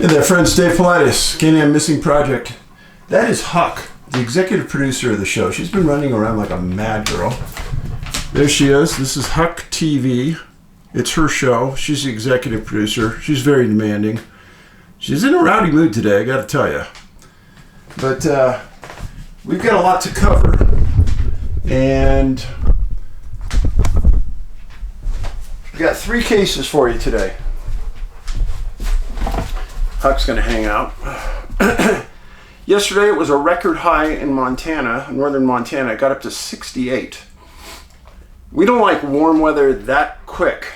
Hey there, friends. Dave Paulides, CanAm Missing Project. That is Huck, the executive producer of the show. She's been running around like a mad girl. There she is. This is Huck TV. It's her show. She's the executive producer. She's very demanding. She's in a rowdy mood today, I gotta tell you. But we've got a lot to cover. And we've got 3 cases for you today. Huck's going to hang out. Yesterday it was a record high in Montana, northern Montana. It got up to 68. We don't like warm weather that quick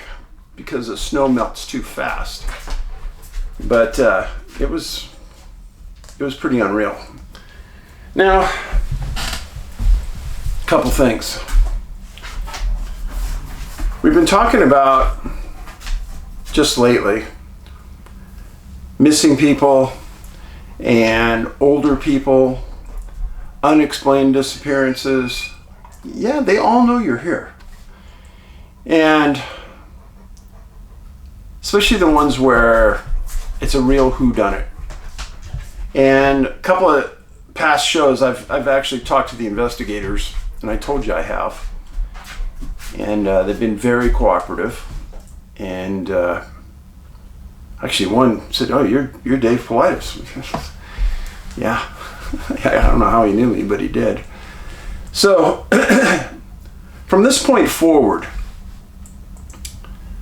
because the snow melts too fast. But it was pretty unreal. Now, a couple things. We've been talking about just lately missing people and older people, unexplained disappearances. Yeah, they all know you're here. And especially the ones where it's a real whodunit. And a couple of past shows, I've actually talked to the investigators, and I told you I have. And they've been very cooperative. And actually, one said, "Oh, you're Dave Paulides." Yeah, I don't know how he knew me, but he did. So, from this point forward,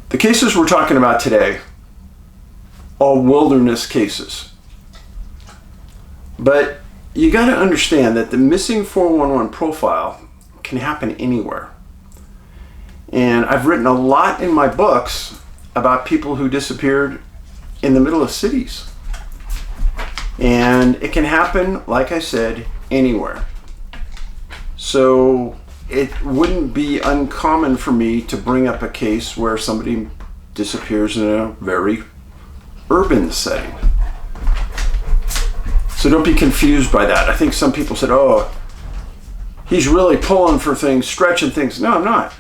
the cases we're talking about today, all wilderness cases. But you got to understand that the missing 411 profile can happen anywhere. And I've written a lot in my books about people who disappeared in the middle of cities. And it can happen, like I said, anywhere. So it wouldn't be uncommon for me to bring up a case where somebody disappears in a very urban setting. So don't be confused by that. I think some people said, "Oh, he's really pulling for things, stretching things." No, I'm not.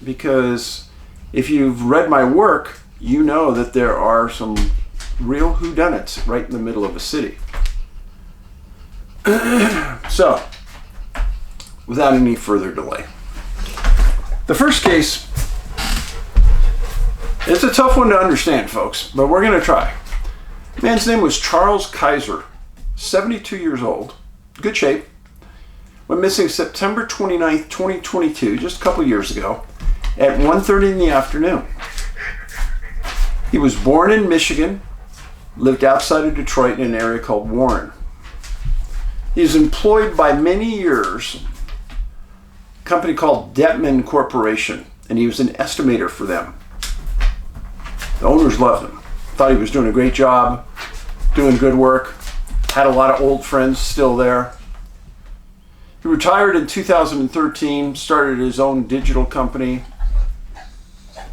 Because if you've read my work, you know that there are some real whodunits right in the middle of a city. So, without any further delay, the first case, it's a tough one to understand, folks, but we're going to try. The man's name was Charles Kaiser, 72 years old, good shape, went missing September 29th, 2022, just a couple years ago, at 1:30 in the afternoon. He was born in Michigan, lived outside of Detroit in an area called Warren. He was employed by many years, a company called Detman Corporation, and he was an estimator for them. The owners loved him, thought he was doing a great job, doing good work, had a lot of old friends still there. He retired in 2013, started his own digital company.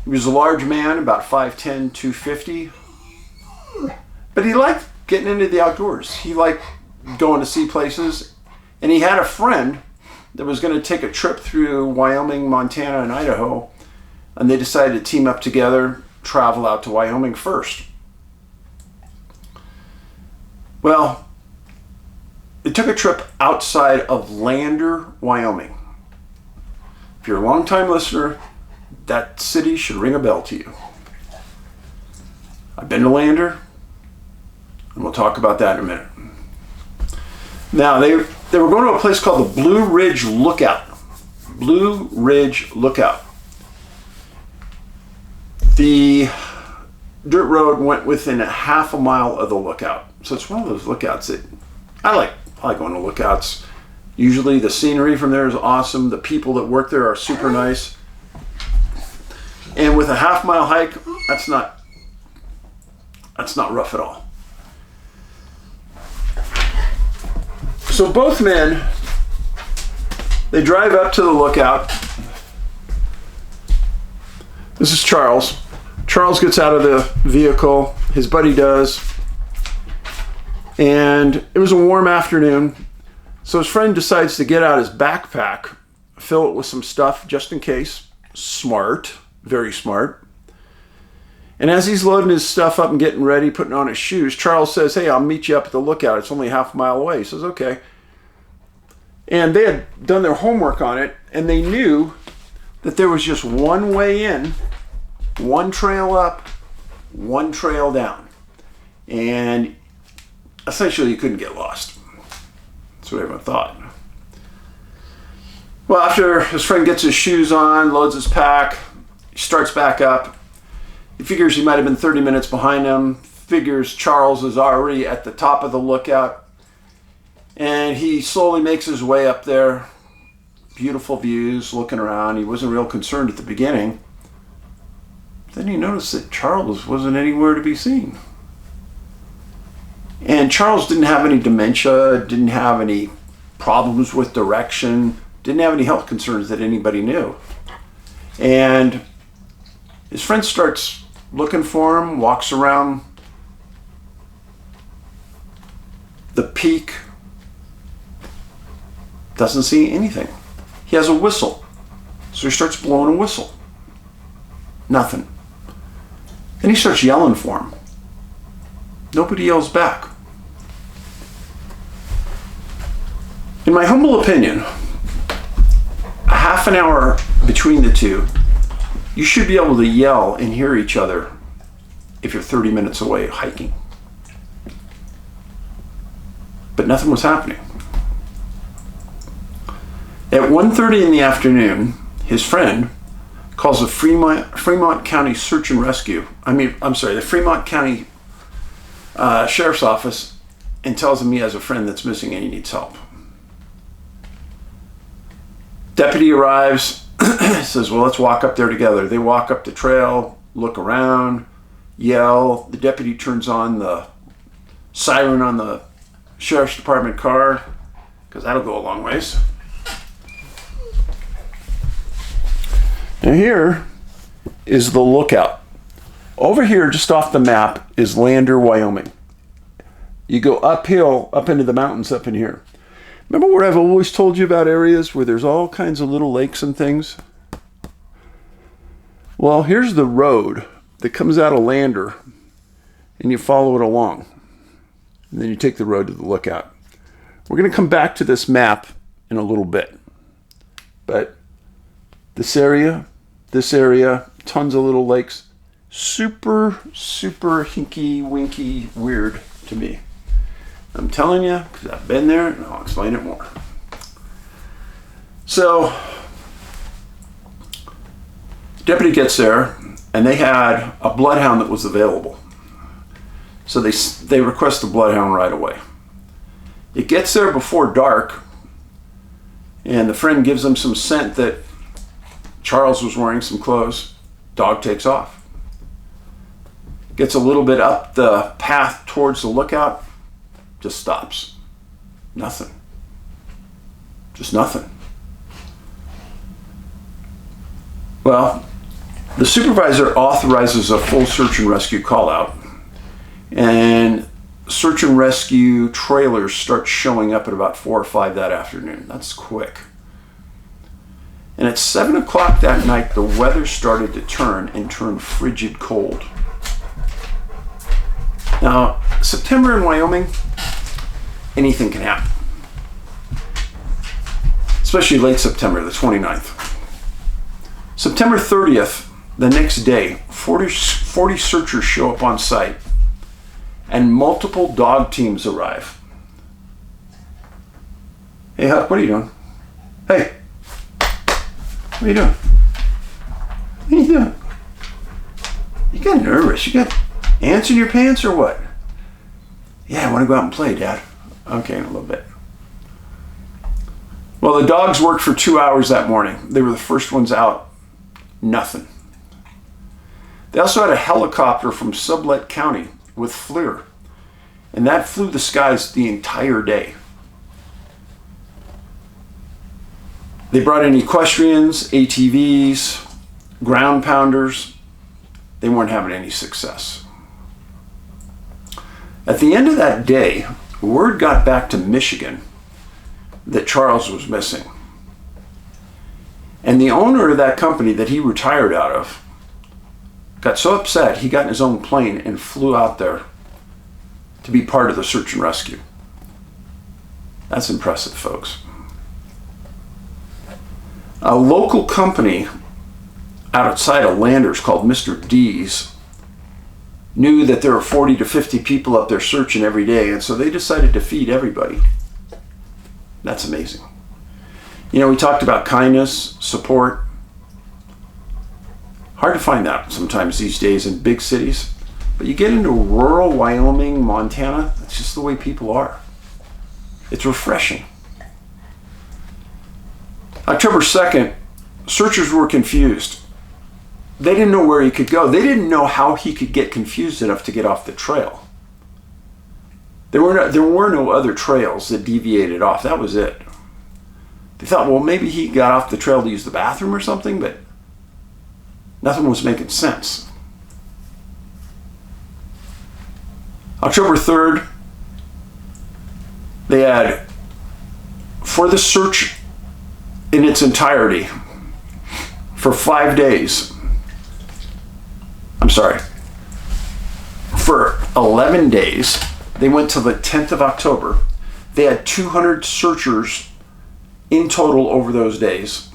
He was a large man, about 5'10", 250. But he liked getting into the outdoors. He liked going to see places. And he had a friend that was going to take a trip through Wyoming, Montana, and Idaho. And they decided to team up together, travel out to Wyoming first. Well, they took a trip outside of Lander, Wyoming. If you're a long-time listener, that city should ring a bell to you. I've been to Lander, and we'll talk about that in a minute. Now, they were going to a place called the Blue Ridge Lookout. Blue Ridge Lookout. The dirt road went within a half a mile of the lookout. So it's one of those lookouts that I like going to lookouts. Usually the scenery from there is awesome. The people that work there are super nice. And with a half-mile hike, that's not rough at all. So both men, they drive up to the lookout. This is Charles. Charles gets out of the vehicle. His buddy does. And it was a warm afternoon. So his friend decides to get out his backpack, fill it with some stuff just in case. Smart. Very smart. And as he's loading his stuff up and getting ready, putting on his shoes, Charles says, "Hey, I'll meet you up at the lookout. It's only half a mile away." He says, "Okay." And they had done their homework on it, and they knew that there was just one way in, one trail up, one trail down. And essentially you couldn't get lost. That's what everyone thought. Well, after his friend gets his shoes on, loads his pack, he starts back up. He figures he might have been 30 minutes behind him, figures Charles is already at the top of the lookout, and he slowly makes his way up there. Beautiful views, looking around. He wasn't real concerned at the beginning. Then he noticed that Charles wasn't anywhere to be seen. And Charles didn't have any dementia, didn't have any problems with direction, didn't have any health concerns that anybody knew. And his friend starts looking for him, walks around the peak, doesn't see anything. He has a whistle, so he starts blowing a whistle. Nothing. Then he starts yelling for him. Nobody yells back. In my humble opinion, a half an hour between the two, you should be able to yell and hear each other if you're 30 minutes away hiking. But nothing was happening. At 1:30 in the afternoon, his friend calls the Fremont County Search and Rescue. The Fremont County Sheriff's Office, and tells him he has a friend that's missing and he needs help. Deputy arrives, says, "Well, let's walk up there together." They walk up the trail, look around, yell. The deputy turns on the siren on the Sheriff's Department car, because that'll go a long ways. Now here is the lookout. Over here, just off the map, is Lander, Wyoming. You go uphill, up into the mountains up in here. Remember where I've always told you about areas where there's all kinds of little lakes and things? Well, here's the road that comes out of Lander, and you follow it along. And then you take the road to the lookout. We're going to come back to this map in a little bit. But this area, tons of little lakes, super, super hinky, winky, weird to me. I'm telling you, because I've been there, and I'll explain it more. So, deputy gets there, and they had a bloodhound that was available. So they request the bloodhound right away. It gets there before dark, and the friend gives them some scent that Charles was wearing some clothes. Dog takes off. Gets a little bit up the path towards the lookout, just stops. Nothing. Just nothing. Well, the supervisor authorizes a full search and rescue call out, and search and rescue trailers start showing up at about 4 or 5 that afternoon. That's quick. And at 7 o'clock that night, the weather started to turn frigid cold. Now, September in Wyoming, anything can happen. Especially late September, the 29th. September 30th, the next day, 40 searchers show up on site, and multiple dog teams arrive. Hey, Huck, what are you doing? Hey, what are you doing? What are you doing? You got nervous. You got ants in your pants or what? Yeah, I want to go out and play, Dad. Okay, in a little bit. Well, the dogs worked for 2 hours that morning. They were the first ones out. Nothing. They also had a helicopter from Sublette County with FLIR, and that flew the skies the entire day. They brought in equestrians, ATVs, ground pounders. They weren't having any success. At the end of that day, word got back to Michigan that Charles was missing. And the owner of that company that he retired out of got so upset he got in his own plane and flew out there to be part of the search and rescue. That's impressive, folks. A local company outside of Landers called Mr. D's knew that there were 40 to 50 people up there searching every day, and so they decided to feed everybody. That's amazing. You know, we talked about kindness, support. Hard to find that sometimes these days in big cities, but you get into rural Wyoming, Montana, that's just the way people are. It's refreshing. October 2nd, searchers were confused. They didn't know where he could go. They didn't know how he could get confused enough to get off the trail. There were no other trails that deviated off. That was it. They thought, well, maybe he got off the trail to use the bathroom or something, but nothing was making sense. October 3rd, they had, for the search in its entirety, for 5 days, for 11 days, they went to the 10th of October. They had 200 searchers in total over those days.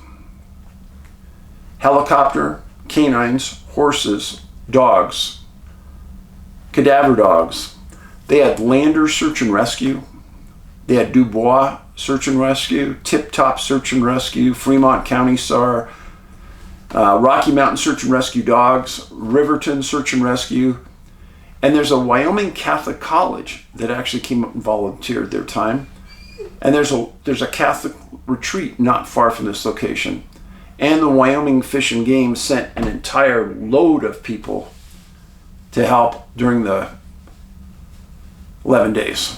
Helicopter, canines, horses, dogs, cadaver dogs. They had Landers search and rescue. They had Dubois search and rescue, Tip Top search and rescue, Fremont County SAR, Rocky Mountain search and rescue dogs, Riverton search and rescue. And there's a Wyoming Catholic college that actually came up and volunteered their time. And there's a Catholic retreat not far from this location. And the Wyoming Fish and Game sent an entire load of people to help during the 11 days.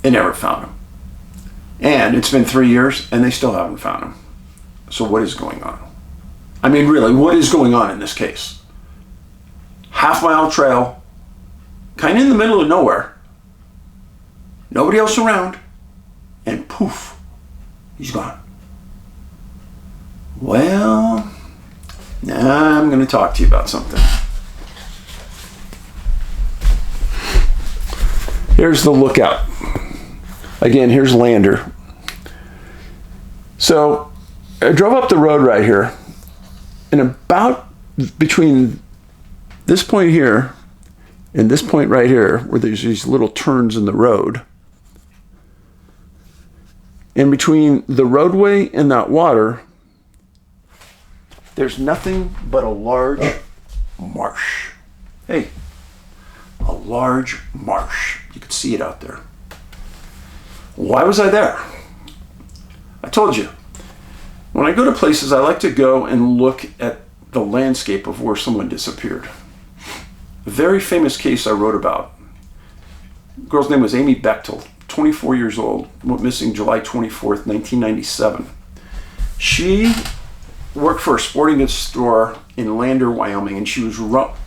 They never found him. And it's been 3 years and they still haven't found him. So what is going on? I mean, really, what is going on in this case? Half-mile trail, kind of in the middle of nowhere, nobody else around, and poof, he's gone. Well, now I'm going to talk to you about something. Here's the lookout. Again, here's Lander. So I drove up the road right here, and about between this point here and this point right here, where there's these little turns in the road, in between the roadway and that water, there's nothing but a large marsh. Hey, a large marsh. You could see it out there. Why was I there? I told you, when I go to places, I like to go and look at the landscape of where someone disappeared. A very famous case I wrote about. The girl's name was Amy Bechtel, 24 years old, went missing July 24th, 1997. She worked for a sporting goods store in Lander, Wyoming, and she was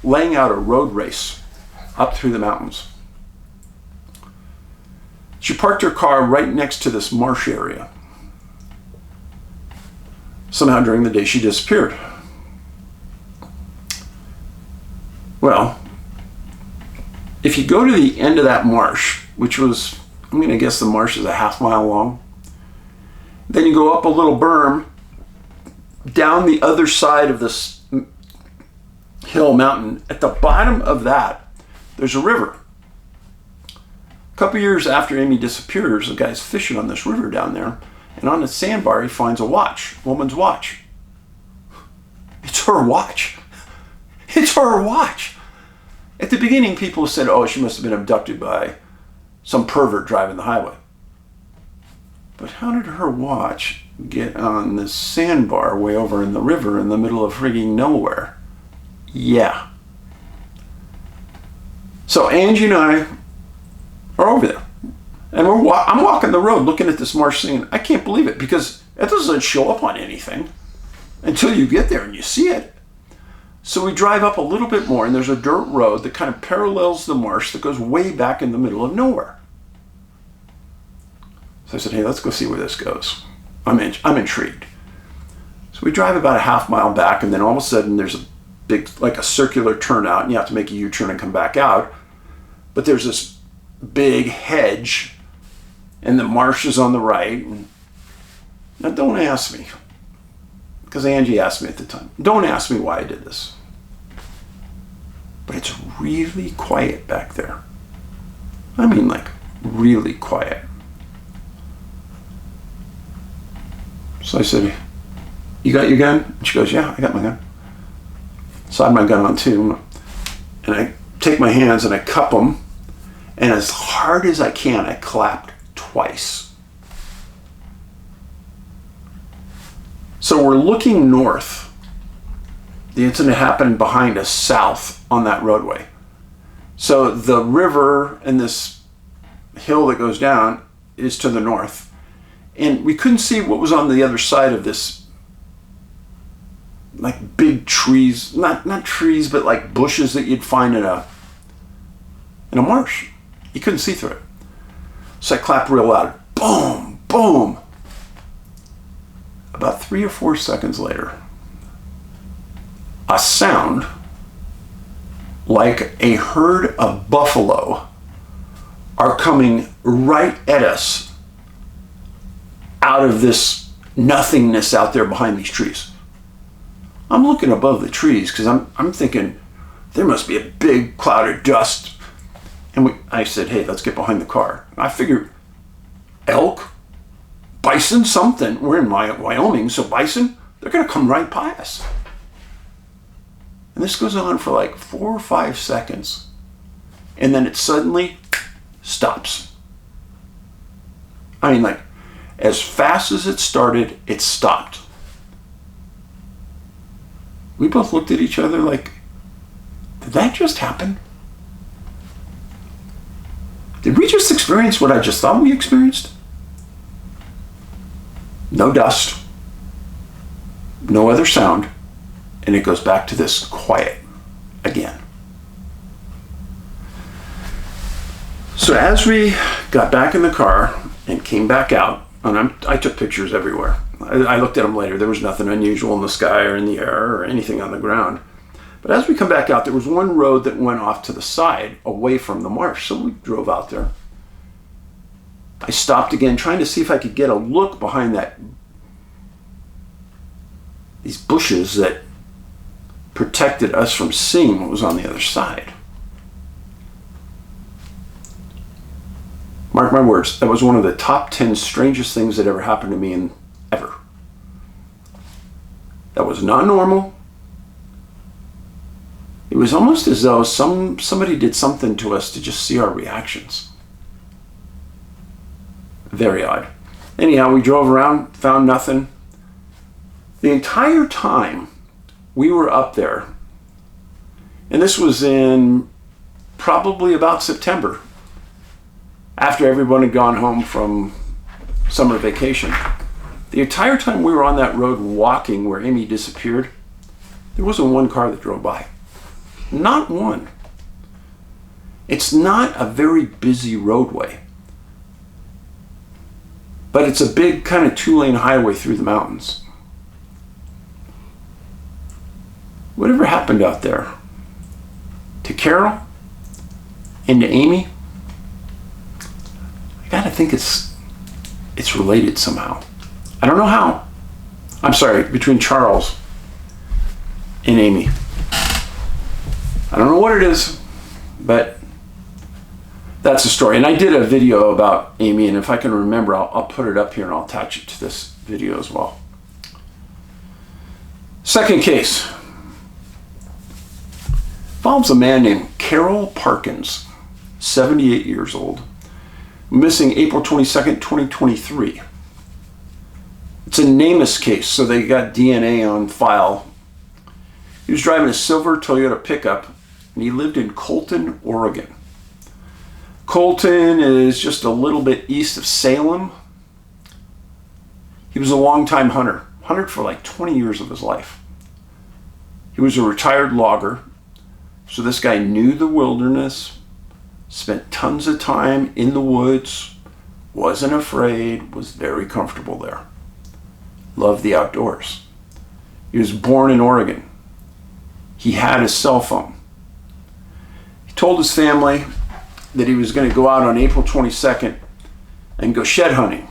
laying out a road race up through the mountains. She parked her car right next to this marsh area. Somehow during the day she disappeared. Well, if you go to the end of that marsh, which was, I'm going to guess the marsh is a half-mile long, then you go up a little berm, down the other side of this hill mountain. At the bottom of that, there's a river. A couple years after Amy disappears, the guy's fishing on this river down there, and on a sandbar he finds a watch, woman's watch. It's her watch. It's her watch. At the beginning, people said, oh, she must have been abducted by some pervert driving the highway. But how did her watch get on this sandbar way over in the river in the middle of frigging nowhere? Yeah. So Angie and I are over there. And I'm walking the road looking at this marsh thing. I can't believe it because it doesn't show up on anything until you get there and you see it. So we drive up a little bit more and there's a dirt road that kind of parallels the marsh that goes way back in the middle of nowhere. So I said, hey, let's go see where this goes. I'm intrigued. So we drive about a half mile back, and then all of a sudden there's a big, like a circular turnout, and you have to make a U-turn and come back out. But there's this big hedge, and the marsh is on the right. And now don't ask me, because Angie asked me at the time, don't ask me why I did this. But it's really quiet back there. I mean, like, really quiet. So I said, you got your gun? And she goes, yeah, I got my gun. So I had my gun on too. And I take my hands and I cup them. And as hard as I can, I clapped twice. So we're looking north. The incident happened behind us south on that roadway. So the river and this hill that goes down is to the north. And we couldn't see what was on the other side of this, like big trees, not trees, but like bushes that you'd find in a marsh. You couldn't see through it. So I clapped real loud. Boom, boom. About 3 or 4 seconds later, a sound like a herd of buffalo are coming right at us out of this nothingness out there behind these trees. I'm looking above the trees because I'm thinking there must be a big cloud of dust. And I said, hey, let's get behind the car. I figured elk, bison, something. We're in Wyoming, so bison, they're going to come right by us. And this goes on for like 4 or 5 seconds. And then it suddenly stops. I mean, like, as fast as it started, it stopped. We both looked at each other like, did that just happen? Did we just experience what I just thought we experienced? No dust, no other sound, and it goes back to this quiet again. So as we got back in the car and came back out, and I took pictures everywhere. I looked at them later. There was nothing unusual in the sky or in the air or anything on the ground. But as we come back out, there was one road that went off to the side away from the marsh. So we drove out there. I stopped again, trying to see if I could get a look behind these bushes that protected us from seeing what was on the other side. Mark my words, that was one of the top 10 strangest things that ever happened to me ever. That was not normal. It was almost as though somebody did something to us to just see our reactions. Very odd. Anyhow, we drove around, found nothing. The entire time we were up there, and this was in probably about September, after everyone had gone home from summer vacation. The entire time we were on that road walking where Amy disappeared, there wasn't one car that drove by. Not one. It's not a very busy roadway, but it's a big kind of 2-lane highway through the mountains. Whatever happened out there to Carol and to Amy, I gotta think it's related somehow. I don't know how. I'm sorry, between Charles and Amy. I don't know what it is, but that's the story. And I did a video about Amy, and if I can remember, I'll put it up here and I'll attach it to this video as well. Second case involves a man named Carol Parkins, 78 years old, missing April 22nd, 2023. It's a NamUs case, so they got DNA on file. He was driving a silver Toyota pickup, and he lived in Colton, Oregon. Colton is just a little bit east of Salem. He was a longtime hunter, hunted for like 20 years of his life. He was a retired logger, so this guy knew the wilderness, spent tons of time in the woods, wasn't afraid, was very comfortable there. Loved the outdoors. He was born in Oregon. He had a cell phone. He told his family that he was going to go out on April 22nd and go shed hunting.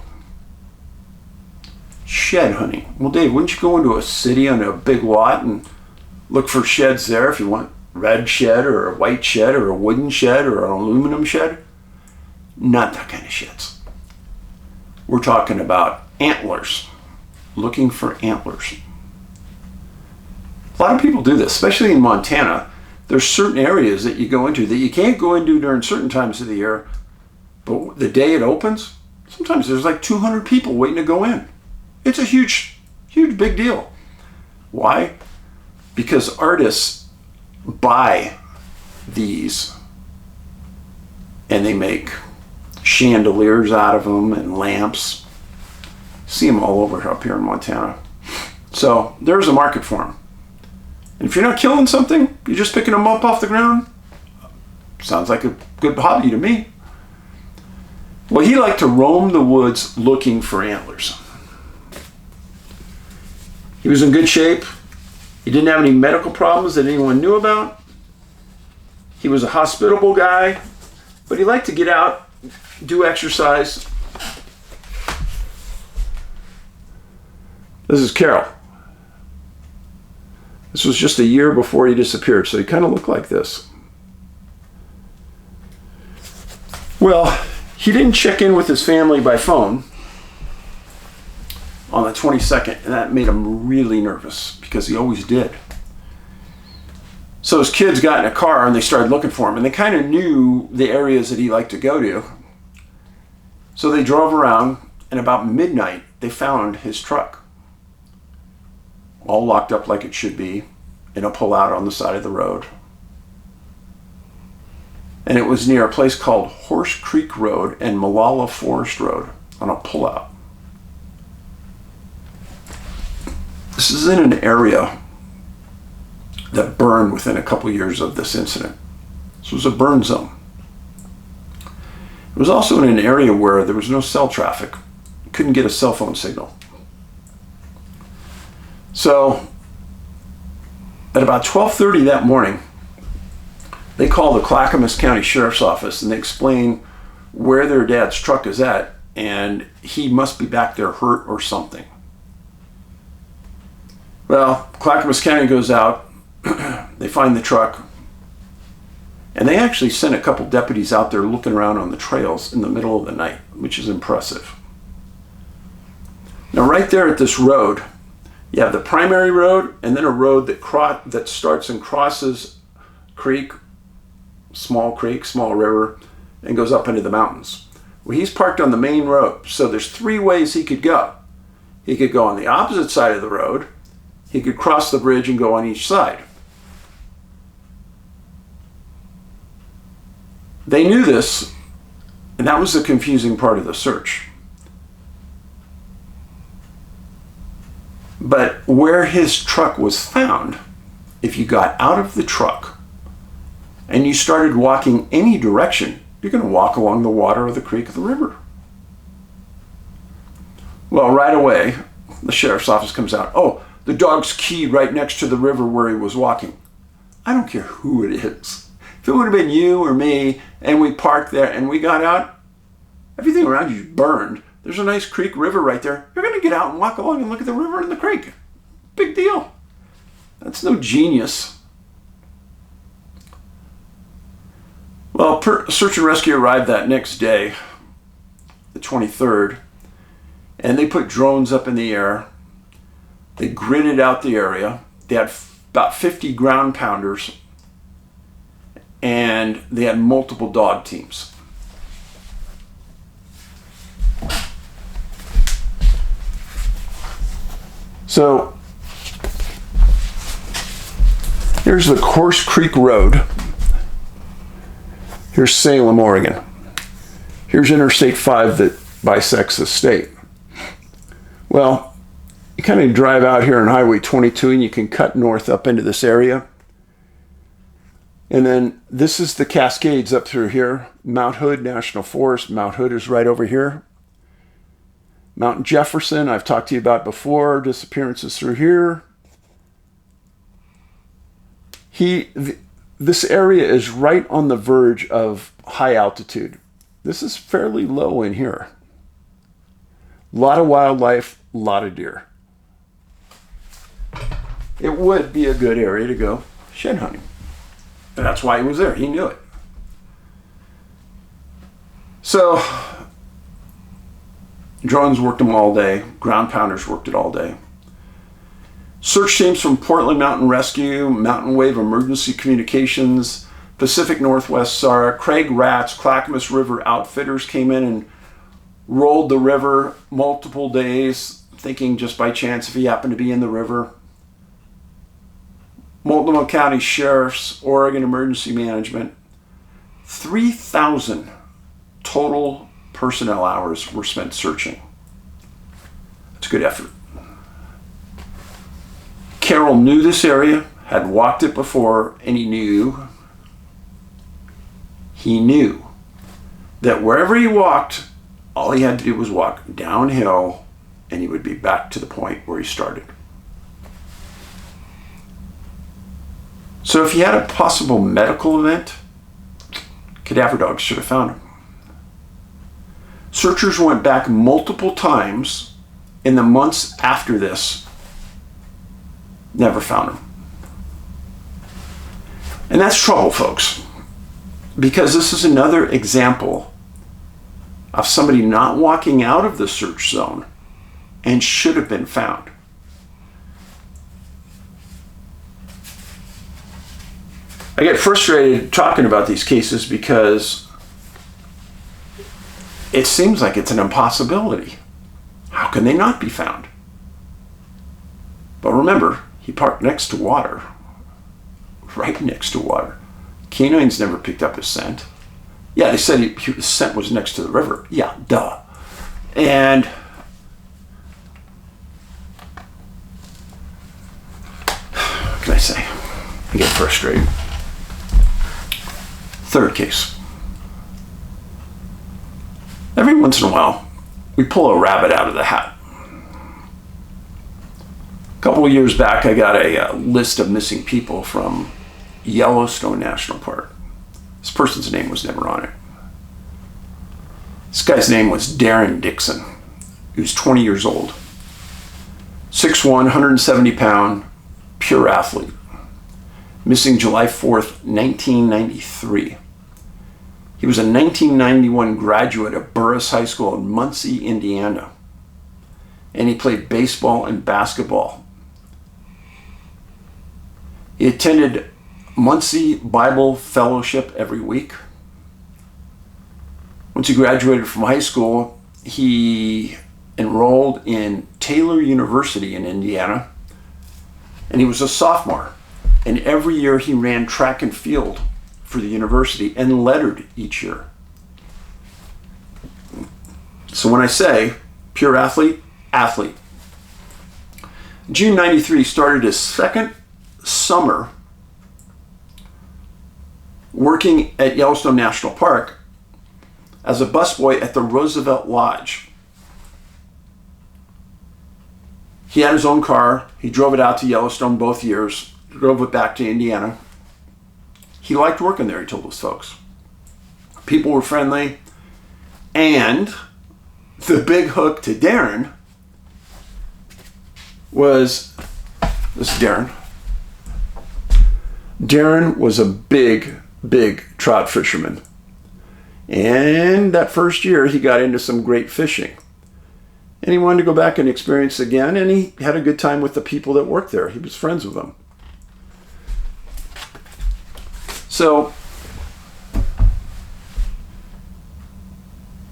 Shed hunting. Well, Dave, wouldn't you go into a city on a big lot and look for sheds there if you want red shed or a white shed or a wooden shed or an aluminum shed? Not that kind of sheds. We're talking about antlers. Looking for antlers. A lot of people do this, especially in Montana. There's certain areas that you go into that you can't go into during certain times of the year, but the day it opens, sometimes there's like 200 people waiting to go in. It's a huge, big deal. Why? Because artists buy these and they make chandeliers out of them and lamps. See them all over up here in Montana. So there's a market for them. And if you're not killing something, you're just picking them up off the ground. Sounds like a good hobby to me. Well, he liked to roam the woods looking for antlers. He was in good shape. He didn't have any medical problems that anyone knew about. He was a hospitable guy, but he liked to get out, do exercise. This is Carol. This was just a year before he disappeared, so he kind of looked like this. Well, he didn't check in with his family by phone on the 22nd, and that made him really nervous because he always did. So his kids got in a car and they started looking for him, and they kind of knew the areas that he liked to go to. So they drove around, and about midnight, they found his truck, all locked up like it should be, in a pullout on the side of the road. And it was near a place called Horse Creek Road and Malala Forest Road on a pullout. This is in an area that burned within a couple years of this incident. This was a burn zone. It was also in an area where there was no cell traffic. You couldn't get a cell phone signal. So at about 12:30 that morning, they call the Clackamas County Sheriff's Office and they explain where their dad's truck is at, and he must be back there hurt or something. Well, Clackamas County goes out, they find the truck, and they actually sent a couple deputies out there looking around on the trails in the middle of the night, which is impressive. Now right there at this road, you have the primary road and then a road that starts and crosses creek, small river, and goes up into the mountains. Well, he's parked on the main road, so there's three ways he could go. He could go on the opposite side of the road, he could cross the bridge and go on each side. They knew this, and that was the confusing part of the search. But where his truck was found, if you got out of the truck and you started walking any direction, you're going to walk along the water of the creek or the river. Well, right away, the sheriff's office comes out. Oh, the dog's keyed right next to the river where he was walking. I don't care who it is. If it would have been you or me and we parked there and we got out, everything around you burned. There's a nice creek river right there. You're going to get out and walk along and look at the river and the creek. Big deal. That's no genius. Well, search and rescue arrived that next day, the 23rd, and they put drones up in the air. They gridded out the area. They had about 50 ground pounders, and they had multiple dog teams. So here's the Horse Creek Road. Here's Salem, Oregon. Here's Interstate 5 that bisects the state. Well, you kind of drive out here on Highway 22 and you can cut north up into this area. And then this is the Cascades up through here. Mount Hood National Forest. Mount Hood is right over here. Mount Jefferson, I've talked to you about before. Disappearances through here. This area is right on the verge of high altitude. This is fairly low in here. A lot of wildlife, a lot of deer. It would be a good area to go shed hunting. And that's why he was there. He knew it. So, drones worked them all day. Ground pounders worked it all day. Search teams from Portland Mountain Rescue, Mountain Wave Emergency Communications, Pacific Northwest SAR, Craig Rat's, Clackamas River Outfitters came in and rolled the river multiple days, thinking just by chance if he happened to be in the river. Multnomah County Sheriff's, Oregon Emergency Management, 3,000 total personnel hours were spent searching. It's a good effort. Carroll knew this area, had walked it before, and he knew that wherever he walked, all he had to do was walk downhill and he would be back to the point where he started. So if he had a possible medical event, cadaver dogs should have found him. Searchers went back multiple times in the months after this, never found him. And that's trouble, folks, because this is another example of somebody not walking out of the search zone and should have been found. I get frustrated talking about these cases because it seems like it's an impossibility. How can they not be found? But remember, he parked next to water, right next to water. Canines never picked up his scent. Yeah, they said his scent was next to the river. Yeah, duh. And what can I say? I get frustrated. Third case. Every once in a while, we pull a rabbit out of the hat. A couple of years back, I got a list of missing people from Yellowstone National Park. This person's name was never on it. This guy's name was Darren Dixon. He was 20 years old. 6'1", 170 pound, pure athlete. Missing July 4th, 1993. He was a 1991 graduate of Burris High School in Muncie, Indiana. And he played baseball and basketball. He attended Muncie Bible Fellowship every week. Once he graduated from high school, he enrolled in Taylor University in Indiana, and he was a sophomore. And every year he ran track and field for the university and lettered each year. So when I say pure athlete, athlete. June 93 started his second summer working at Yellowstone National Park as a busboy at the Roosevelt Lodge. He had his own car. He drove it out to Yellowstone both years, drove it back to Indiana. He liked working there, he told us folks. People were friendly. And the big hook to Darren was, this is Darren. Darren was a big trout fisherman. And that first year he got into some great fishing. And he wanted to go back and experience it again, and he had a good time with the people that worked there. He was friends with them. So,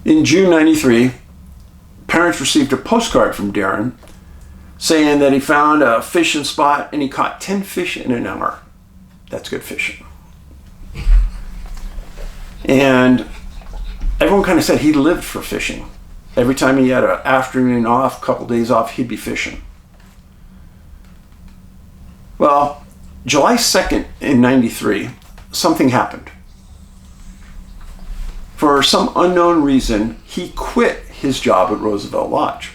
in June 93, parents received a postcard from Darren saying that he found a fishing spot and he caught 10 fish in an hour. That's good fishing. And everyone kind of said he lived for fishing. Every time he had an afternoon off, a couple days off, he'd be fishing. Well, July 2nd in 93, something happened. For some unknown reason, he quit his job at Roosevelt Lodge.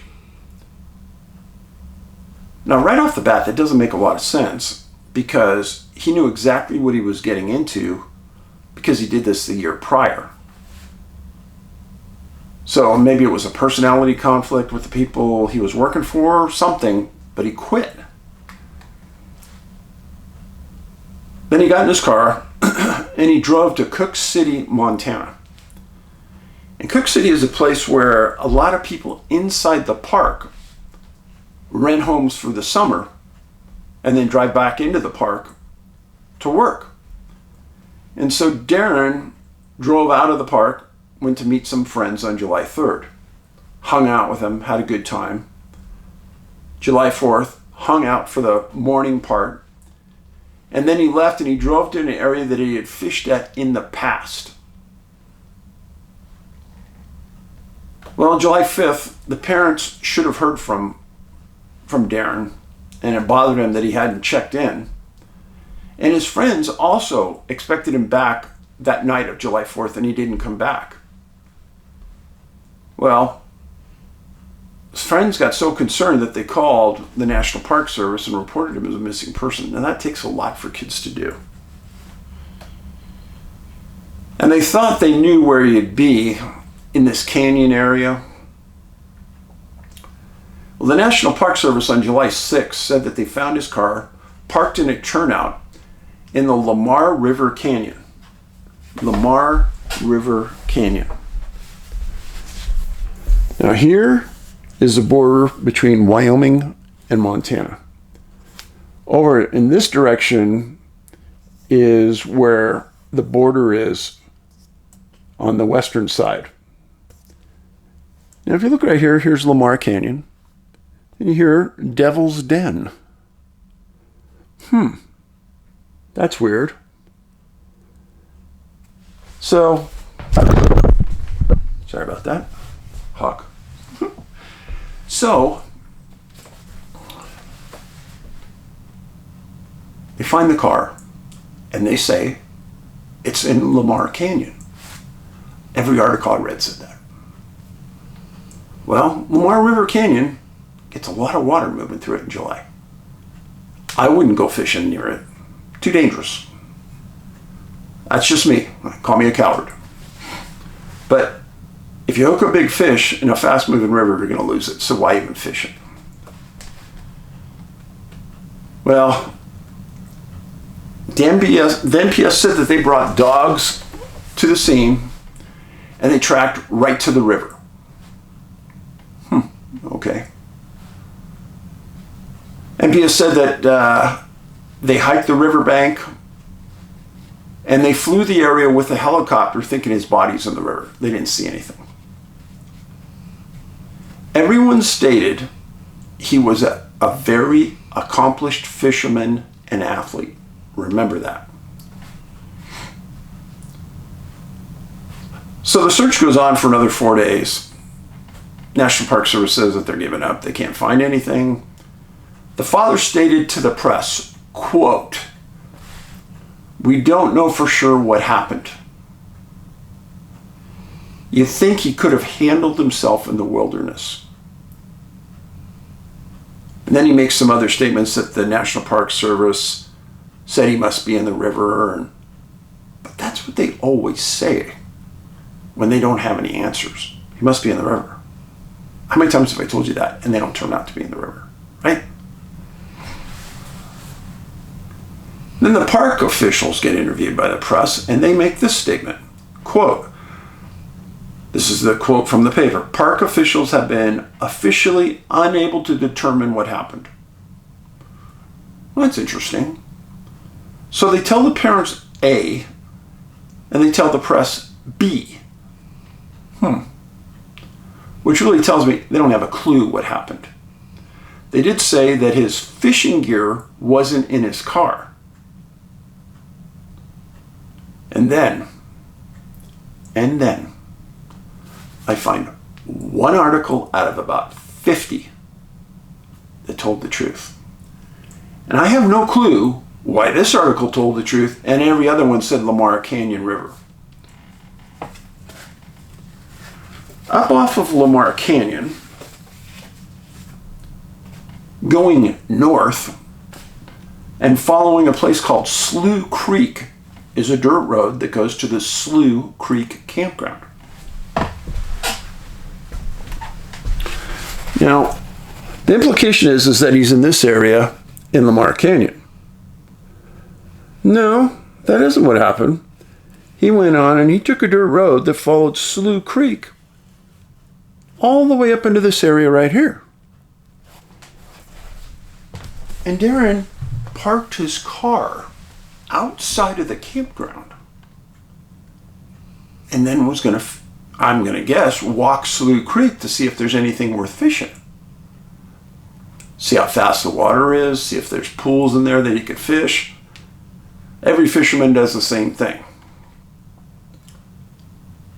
Now, right off the bat, that doesn't make a lot of sense because he knew exactly what he was getting into because he did this the year prior. So maybe it was a personality conflict with the people he was working for or something, but he quit. Then he got in his car and he drove to Cook City, Montana. And Cook City is a place where a lot of people inside the park rent homes for the summer and then drive back into the park to work. And so Darren drove out of the park, went to meet some friends on July 3rd, hung out with them, had a good time. July 4th, hung out for the morning part, and then he left and he drove to an area that he had fished at in the past. Well, on July 5th, the parents should have heard from Darren, and it bothered him that he hadn't checked in. And his friends also expected him back that night of July 4th, and he didn't come back. Well, his friends got so concerned that they called the National Park Service and reported him as a missing person. And that takes a lot for kids to do. And they thought they knew where he'd be in this canyon area. Well, the National Park Service on July 6th said that they found his car parked in a turnout in the Lamar River Canyon. Lamar River Canyon. Now here is the border between Wyoming and Montana. Over in this direction is where the border is on the western side. Now if you look right here, here's Lamar Canyon. And here, Devil's Den. That's weird. So, sorry about that. Hawk. So, they find the car, and they say it's in Lamar Canyon. Every article I read said that. Well, Lamar River Canyon gets a lot of water moving through it in July. I wouldn't go fishing near it. Too dangerous. That's just me. Call me a coward. But if you hook a big fish in a fast-moving river, you're going to lose it. So why even fish it? Well, the NPS said that they brought dogs to the scene and they tracked right to the river. Okay. NPS said that they hiked the riverbank and they flew the area with a helicopter thinking his body's in the river. They didn't see anything. Everyone stated he was a very accomplished fisherman and athlete. Remember that. So the search goes on for another 4 days. National Park Service says that they're giving up. They can't find anything. The father stated to the press, quote, "We don't know for sure what happened. You think he could have handled himself in the wilderness." And then he makes some other statements that the National Park Service said he must be in the river. But that's what they always say when they don't have any answers. He must be in the river. How many times have I told you that and they don't turn out to be in the river, right? Then the park officials get interviewed by the press and they make this statement, quote, this is the quote from the paper, "Park officials have been officially unable to determine what happened." Well, that's interesting. So they tell the parents A and they tell the press B. Which really tells me they don't have a clue what happened. They did say that his fishing gear wasn't in his car. And then I find one article out of about 50 that told the truth. And I have no clue why this article told the truth and every other one said Lamar Canyon River. Up off of Lamar Canyon, going north, And following a place called Slough Creek is a dirt road that goes to the Slough Creek campground. Now, the implication is that he's in this area in Lamar Canyon. No, that isn't what happened. He went on and he took a dirt road that followed Slough Creek all the way up into this area right here. And Darren parked his car outside of the campground and then was going to, I'm going to guess, walk Slough Creek to see if there's anything worth fishing. See how fast the water is, see if there's pools in there that he could fish. Every fisherman does the same thing.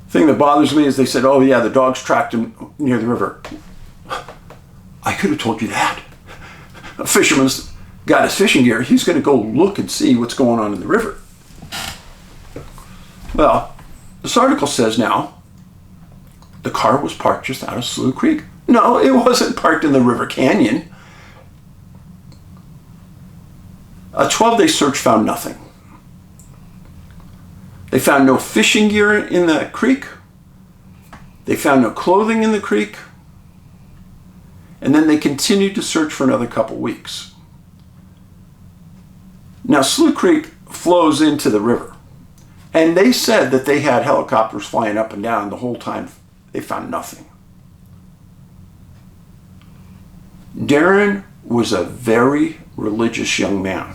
The thing that bothers me is they said, oh yeah, the dogs tracked him near the river. I could have told you that. A fisherman's got his fishing gear. He's going to go look and see what's going on in the river. Well, this article says now the car was parked just out of Slough Creek. No, it wasn't parked in the river canyon. A 12-day search found nothing. They found no fishing gear in the creek. They found no clothing in the creek. And then they continued to search for another couple weeks. Now, Slough Creek flows into the river. And they said that they had helicopters flying up and down the whole time. They found nothing. Darren was a very religious young man.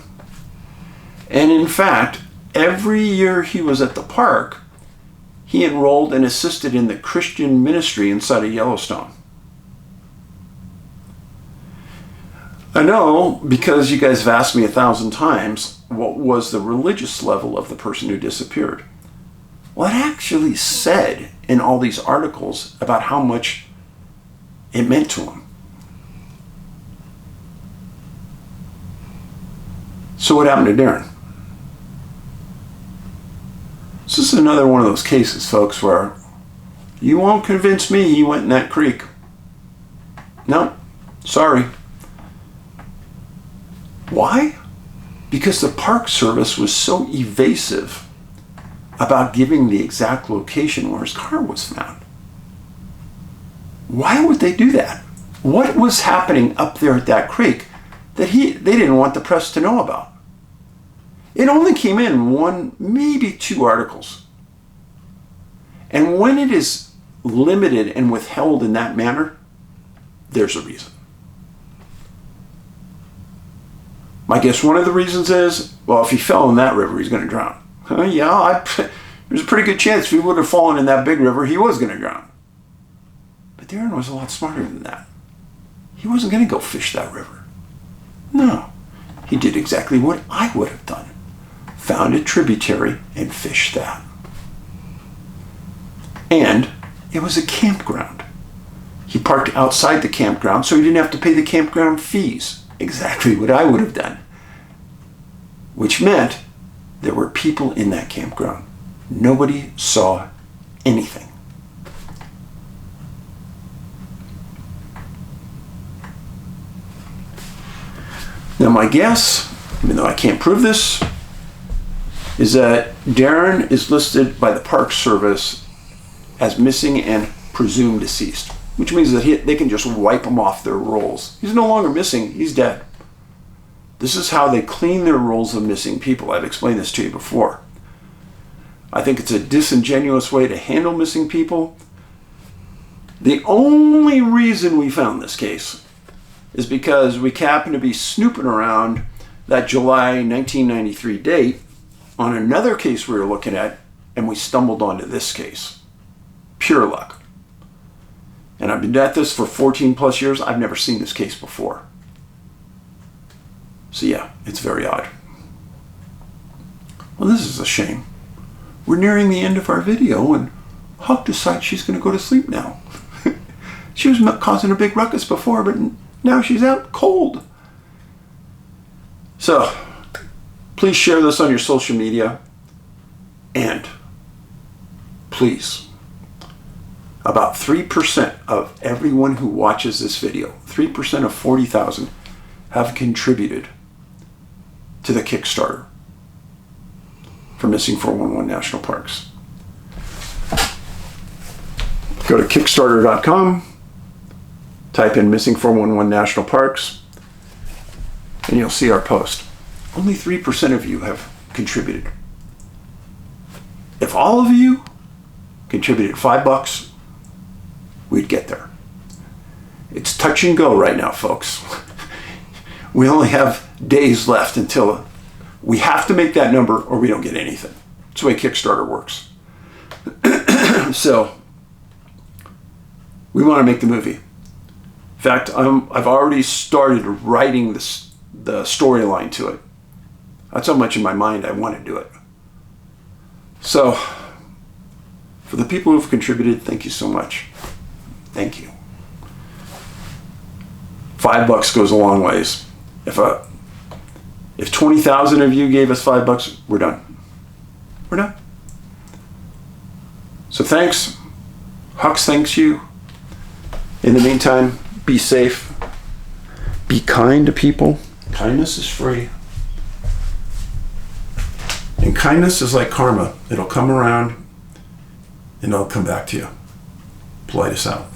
And in fact, every year he was at the park, he enrolled and assisted in the Christian ministry inside of Yellowstone. I know, because you guys have asked me 1,000 times, what was the religious level of the person who disappeared? Well, it actually said in all these articles about how much it meant to him. So what happened to Darren? This is another one of those cases, folks, where you won't convince me he went in that creek. No, sorry. Why? Because the Park Service was so evasive about giving the exact location where his car was found. Why would they do that? What was happening up there at that creek that they didn't want the press to know about? It only came in one, maybe two articles. And when it is limited and withheld in that manner, there's a reason. My guess one of the reasons is, well, if he fell in that river, he's going to drown. There's a pretty good chance if he would have fallen in that big river, he was going to drown. But Darren was a lot smarter than that. He wasn't going to go fish that river. No, he did exactly what I would have done. Found a tributary and fished that. And it was a campground. He parked outside the campground so he didn't have to pay the campground fees. Exactly what I would have done. Which meant there were people in that campground. Nobody saw anything. Now my guess, even though I can't prove this, is that Darren is listed by the Park Service as missing and presumed deceased, which means that they can just wipe him off their rolls. He's no longer missing, he's dead. This is how they clean their rolls of missing people. I've explained this to you before. I think it's a disingenuous way to handle missing people. The only reason we found this case is because we happened to be snooping around that July 1993 date on another case we were looking at, and we stumbled onto this case. Pure luck. And I've been at this for 14 plus years. I've never seen this case before. So yeah, it's very odd. Well, this is a shame. We're nearing the end of our video, and Huck decides she's going to go to sleep now. She was causing a big ruckus before, but now she's out cold. So, please share this on your social media. And please, about 3% of everyone who watches this video, 3% of 40,000, have contributed to the Kickstarter for Missing 411 National Parks. Go to Kickstarter.com, type in Missing 411 National Parks, and you'll see our post. Only 3% of you have contributed. If all of you contributed $5, we'd get there. It's touch and go right now, folks. We only have days left until we have to make that number or we don't get anything. That's the way Kickstarter works. So, we want to make the movie. In fact, I've already started writing the storyline to it. That's how much in my mind I want to do it. So, for the people who've contributed, thank you so much. Thank you. $5 goes a long ways. If 20,000 of you gave us $5, we're done. We're done. So thanks. Hux thanks you. In the meantime, be safe. Be kind to people. Kindness is free. And kindness is like karma. It'll come around and it'll come back to you. Paulides out.